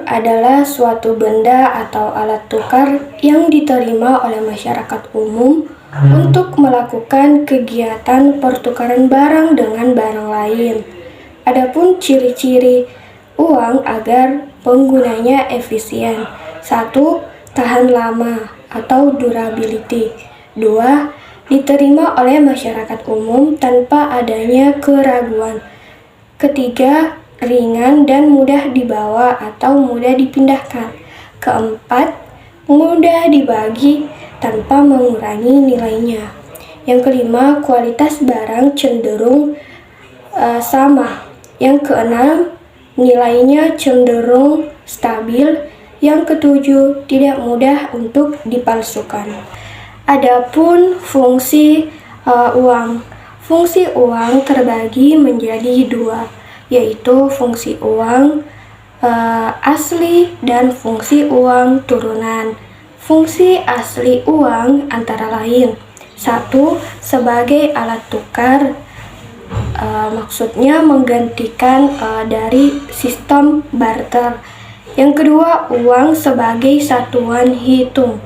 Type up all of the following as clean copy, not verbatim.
adalah suatu benda atau alat tukar yang diterima oleh masyarakat umum untuk melakukan kegiatan pertukaran barang dengan barang lain. Adapun ciri-ciri uang agar penggunanya efisien. 1. Tahan lama atau durability. 2. Diterima oleh masyarakat umum tanpa adanya keraguan. Ketiga, ringan dan mudah dibawa atau mudah dipindahkan. Keempat, mudah dibagi tanpa mengurangi nilainya. Yang kelima, kualitas barang cenderung sama. Yang keenam, nilainya cenderung stabil. Yang ketujuh, tidak mudah untuk dipalsukan. Adapun fungsi uang. Fungsi uang terbagi menjadi dua, yaitu fungsi uang asli dan fungsi uang turunan. Fungsi asli uang antara lain: 1. Sebagai alat tukar, maksudnya menggantikan dari sistem barter. Yang kedua, uang sebagai satuan hitung,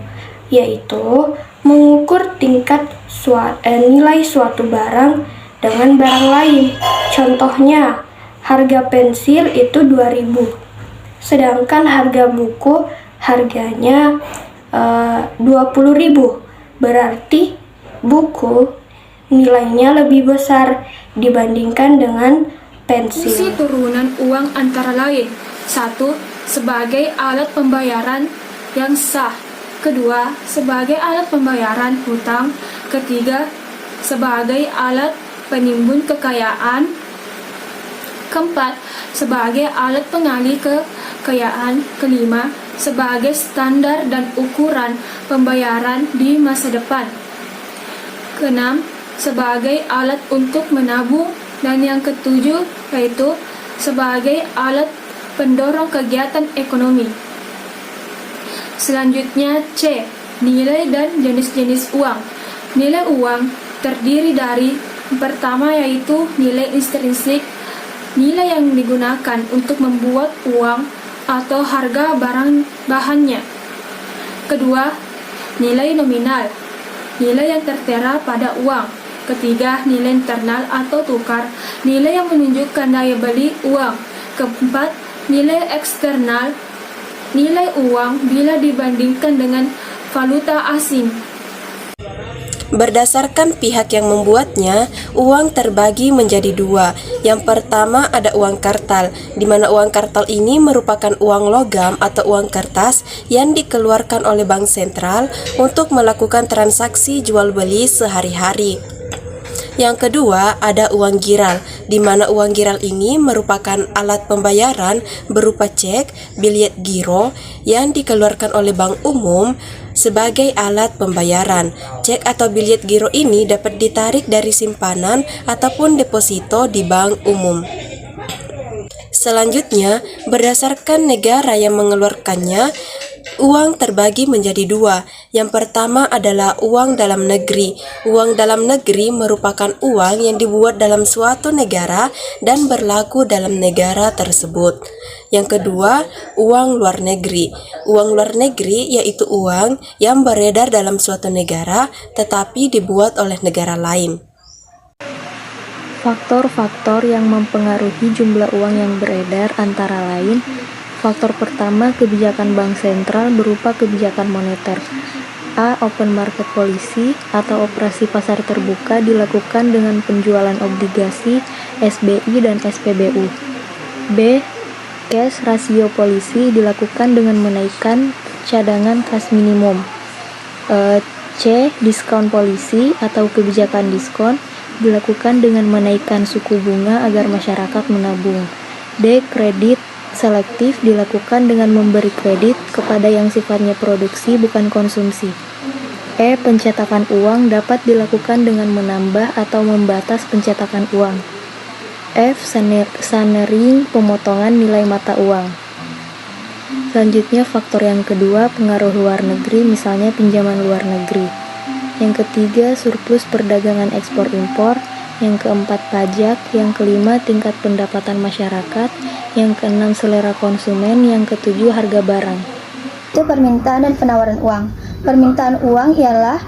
yaitu mengukur tingkat nilai suatu barang dengan barang lain. Contohnya, harga pensil itu 2.000, sedangkan harga buku harganya 20.000. Berarti buku nilainya lebih besar dibandingkan dengan pensil. Fungsi turunan uang antara lain: 1. Sebagai alat pembayaran yang sah. Kedua, sebagai alat pembayaran hutang. Ketiga, sebagai alat penimbun kekayaan. Keempat, sebagai alat pengalih kekayaan. Kelima, sebagai standar dan ukuran pembayaran di masa depan. Keenam, sebagai alat untuk menabung. Dan yang ketujuh, yaitu sebagai alat pendorong kegiatan ekonomi. Selanjutnya C. Nilai dan jenis-jenis uang. Nilai uang terdiri dari pertama yaitu nilai intrinsik, nilai yang digunakan untuk membuat uang atau harga barang bahannya. Kedua, nilai nominal, nilai yang tertera pada uang. Ketiga, nilai internal atau tukar, nilai yang menunjukkan daya beli uang. Keempat, nilai eksternal, nilai uang bila dibandingkan dengan valuta asing. Berdasarkan pihak yang membuatnya, uang terbagi menjadi dua. Yang pertama ada uang kartal, di mana uang kartal ini merupakan uang logam atau uang kertas yang dikeluarkan oleh bank sentral untuk melakukan transaksi jual beli sehari-hari. Yang kedua ada uang giral, di mana uang giral ini merupakan alat pembayaran berupa cek, bilet giro yang dikeluarkan oleh bank umum sebagai alat pembayaran. Cek atau bilet giro ini dapat ditarik dari simpanan ataupun deposito di bank umum. Selanjutnya, berdasarkan negara yang mengeluarkannya, uang terbagi menjadi dua. Yang pertama adalah uang dalam negeri. Uang dalam negeri merupakan uang yang dibuat dalam suatu negara dan berlaku dalam negara tersebut. Yang kedua, uang luar negeri. Uang luar negeri yaitu uang yang beredar dalam suatu negara tetapi dibuat oleh negara lain. Faktor-faktor yang mempengaruhi jumlah uang yang beredar antara lain: faktor pertama, kebijakan bank sentral berupa kebijakan moneter. A. Open market policy atau operasi pasar terbuka dilakukan dengan penjualan obligasi, SBI dan SPBU. B. Cash ratio policy dilakukan dengan menaikkan cadangan kas minimum. C. Discount policy atau kebijakan diskon dilakukan dengan menaikkan suku bunga agar masyarakat menabung. D. Kredit selektif dilakukan dengan memberi kredit kepada yang sifatnya produksi bukan konsumsi. E. Pencetakan uang dapat dilakukan dengan menambah atau membatas pencetakan uang. F. Sanering pemotongan nilai mata uang. Selanjutnya faktor yang kedua, pengaruh luar negeri, misalnya pinjaman luar negeri. Yang ketiga, surplus perdagangan ekspor impor. Yang keempat, pajak. Yang kelima, tingkat pendapatan masyarakat. yang keenam selera konsumen, yang ketujuh harga barang. Itu permintaan dan penawaran uang. Permintaan uang ialah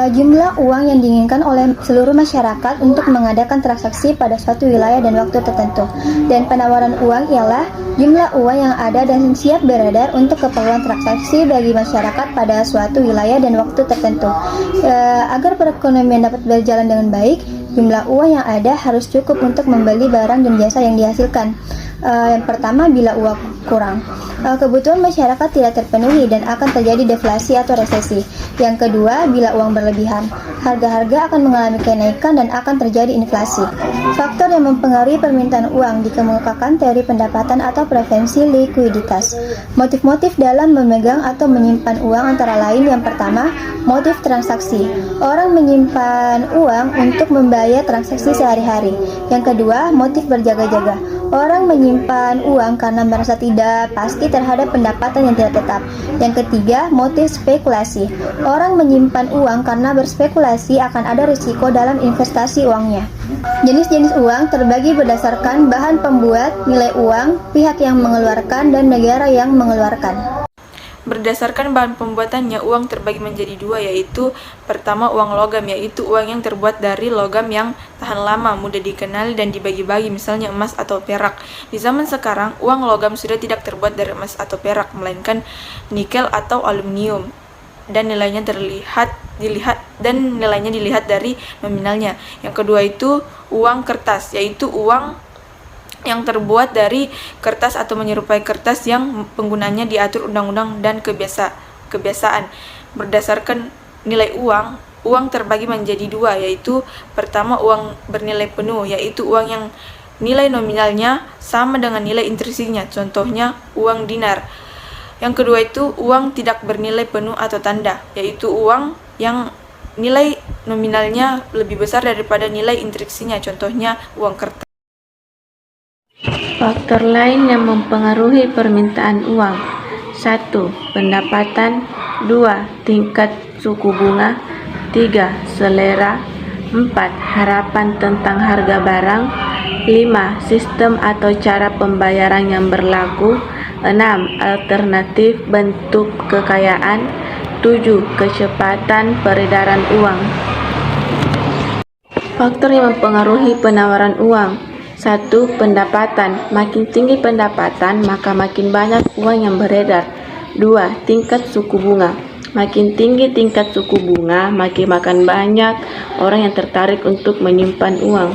jumlah uang yang diinginkan oleh seluruh masyarakat untuk mengadakan transaksi pada suatu wilayah dan waktu tertentu. Dan penawaran uang ialah jumlah uang yang ada dan siap beredar untuk keperluan transaksi bagi masyarakat pada suatu wilayah dan waktu tertentu. Agar perekonomian dapat berjalan dengan baik, jumlah uang yang ada harus cukup untuk membeli barang dan jasa yang dihasilkan. Yang pertama, bila uang kurang, kebutuhan masyarakat tidak terpenuhi dan akan terjadi deflasi atau resesi. Yang kedua, bila uang berlebihan, harga-harga akan mengalami kenaikan dan akan terjadi inflasi. Faktor yang mempengaruhi permintaan uang dikemukakan teori pendapatan atau preferensi likuiditas. Motif-motif dalam memegang atau menyimpan uang antara lain: yang pertama, motif transaksi. Orang menyimpan uang untuk membayar transaksi sehari-hari. Yang kedua, motif berjaga-jaga. Orang menyimpan uang karena merasa tidak pasti terhadap pendapatan yang tidak tetap. Yang ketiga, motif spekulasi. Orang menyimpan uang karena berspekulasi akan ada risiko dalam investasi uangnya. Jenis-jenis uang terbagi berdasarkan bahan pembuat, nilai uang, pihak yang mengeluarkan, dan negara yang mengeluarkan. Berdasarkan bahan pembuatannya, uang terbagi menjadi dua, yaitu pertama uang logam, yaitu uang yang terbuat dari logam yang tahan lama, mudah dikenali dan dibagi-bagi, misalnya emas atau perak. Di zaman sekarang, uang logam sudah tidak terbuat dari emas atau perak, melainkan nikel atau aluminium, dan nilainya dilihat dari nominalnya. Yang kedua itu uang kertas, yaitu uang yang terbuat dari kertas atau menyerupai kertas yang penggunaannya diatur undang-undang dan kebiasaan. Berdasarkan nilai uang, uang terbagi menjadi dua, yaitu pertama uang bernilai penuh, yaitu uang yang nilai nominalnya sama dengan nilai intrinsiknya, contohnya uang dinar. Yang kedua itu uang tidak bernilai penuh atau tanda, yaitu uang yang nilai nominalnya lebih besar daripada nilai intrinsiknya, contohnya uang kertas. Faktor lain yang mempengaruhi permintaan uang: 1. Pendapatan. 2. Tingkat suku bunga. 3. Selera. 4. Harapan tentang harga barang. 5. Sistem atau cara pembayaran yang berlaku. 6. Alternatif bentuk kekayaan. 7. Kecepatan peredaran uang. Faktor yang mempengaruhi penawaran uang: 1. Pendapatan. Makin tinggi pendapatan, maka makin banyak uang yang beredar. 2. Tingkat suku bunga. Makin tinggi tingkat suku bunga, makin banyak orang yang tertarik untuk menyimpan uang.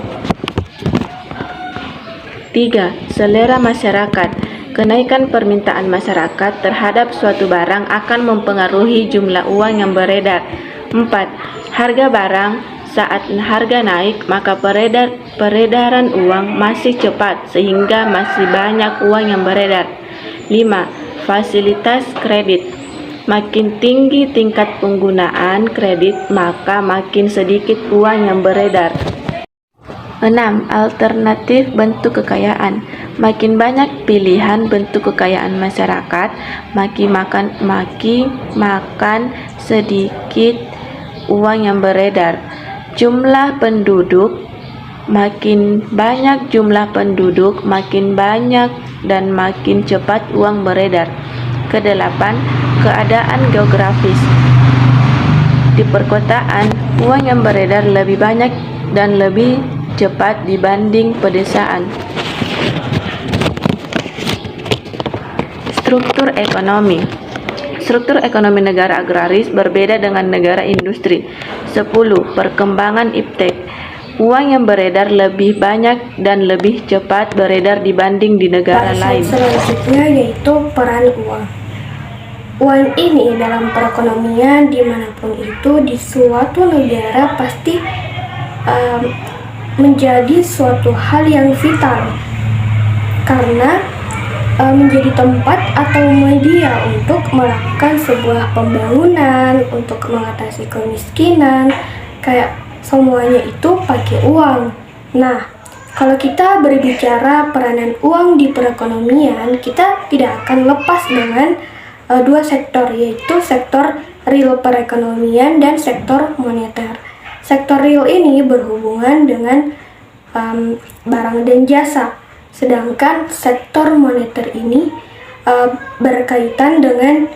3. Selera masyarakat. Kenaikan permintaan masyarakat terhadap suatu barang akan mempengaruhi jumlah uang yang beredar. 4. Harga barang. Saat harga naik, maka peredaran uang masih cepat sehingga masih banyak uang yang beredar. 5. Fasilitas kredit. Makin tinggi tingkat penggunaan kredit, maka makin sedikit uang yang beredar. 6. Alternatif bentuk kekayaan. Makin banyak pilihan bentuk kekayaan masyarakat, makin sedikit uang yang beredar. Jumlah penduduk. Makin banyak jumlah penduduk, makin banyak dan makin cepat uang beredar. Kedelapan, keadaan geografis. Di perkotaan, uang yang beredar lebih banyak dan lebih cepat dibanding pedesaan. Struktur ekonomi. Struktur ekonomi negara agraris berbeda dengan negara industri. 10. Perkembangan iptek. Uang yang beredar lebih banyak dan lebih cepat beredar dibanding di negara lain. Selanjutnya yaitu peran uang. Uang ini dalam perekonomian dimanapun itu di suatu negara pasti menjadi suatu hal yang vital karena menjadi tempat atau media untuk melakukan sebuah pembangunan, untuk mengatasi kemiskinan, kayak semuanya itu pakai uang. Nah, kalau kita berbicara peranan uang di perekonomian, kita tidak akan lepas dengan dua sektor, yaitu sektor real perekonomian dan sektor moneter. Sektor real ini berhubungan dengan barang dan jasa. Sedangkan sektor moneter ini berkaitan dengan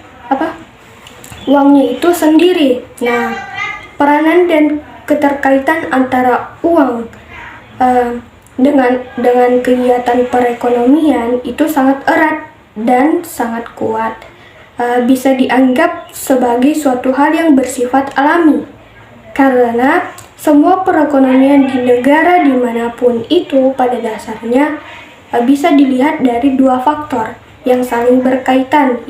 uangnya itu sendiri. Nah, peranan dan keterkaitan antara uang dengan kegiatan perekonomian itu sangat erat dan sangat kuat. Bisa dianggap sebagai suatu hal yang bersifat alami, karena semua perekonomian di negara dimanapun itu pada dasarnya bisa dilihat dari dua faktor yang saling berkaitan,